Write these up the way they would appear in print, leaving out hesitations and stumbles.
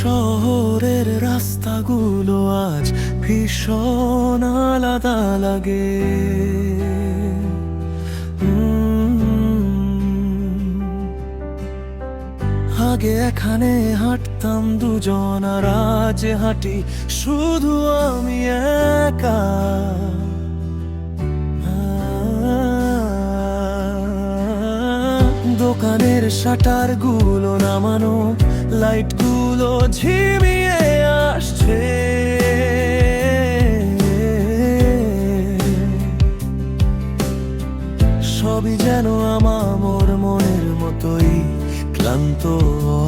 শহরের রাস্তাগুলো আজ ভীষণ আলাদা লাগে। আগে এখানে হাঁটতাম দুজন, আর আজ হাঁটি শুধু আমি একা। দোকানের শাটার গুলো নামানো, লাইট গুলো ঝিমিয়ে আসছে। সবই যেন আমার মনের মতোই ক্লান্ত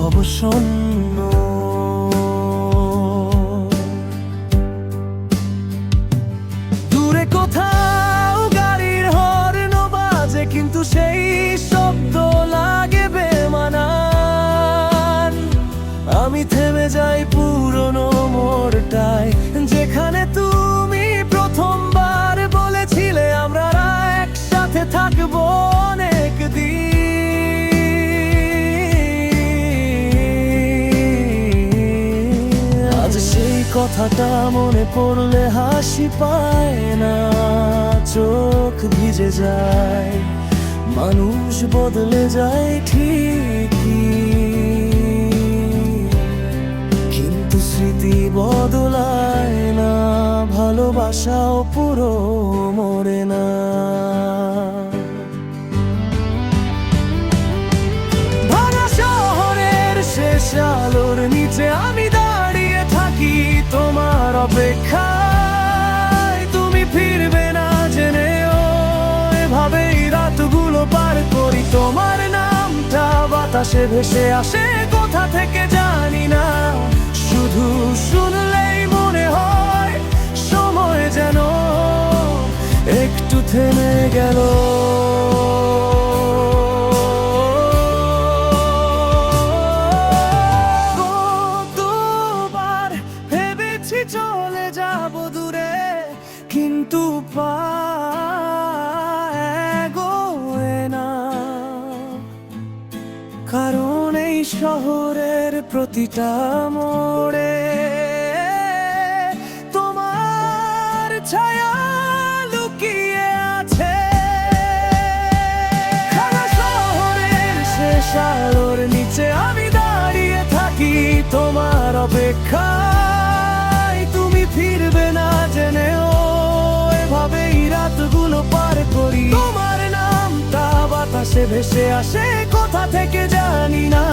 অবসন্ন। দূরে কোথাও গাড়ির হর্ন বাজে, কিন্তু সেই শব্দ লাগে বেমানান। আমি থেমে যাই পুরনো মোড়টায়, যেখানে তুমি প্রথমবার বলেছিলে আমরা একসাথে থাকবো অনেক দিন। আজ সেই কথাটা মনে পড়লে হাসি পায় না, চোখ ভিজে যায়। মানুষ বদলে যায় ঠিকই, কিন্তু স্মৃতি বদলায় না, ভালোবাসাও পুরো মরে না। ভাঙা শহরের শেষ আলোর নিচে আমি দাঁড়িয়ে থাকি তোমার অপেক্ষায়। তুমি ফিরবে না জেনেও এভাবেই রাতগুলো পার করি। তোমার নামটা বাতাসে ভেসে আসে কোথা থেকে জানি না, শুধু শুনলেই মনে হয় সময় যেন একটু থেমে গেল। কতবার ভেবেছি চলে যাব দূরে, কিন্তু এগোয় না। কারণ এই শহরের প্রতিটা মোড়ে তোমার ছায়া লুকিয়ে আছে। খানা শহরের শেষ আলোর নিচে আমি দাঁড়িয়ে থাকি তোমার অপেক্ষায়। তুমি ফিরবে না জেনেও এভাবেই রাতগুলো পার করি। তোমার নামটা বাতাসে ভেসে আসে কোথা থেকে জানি না,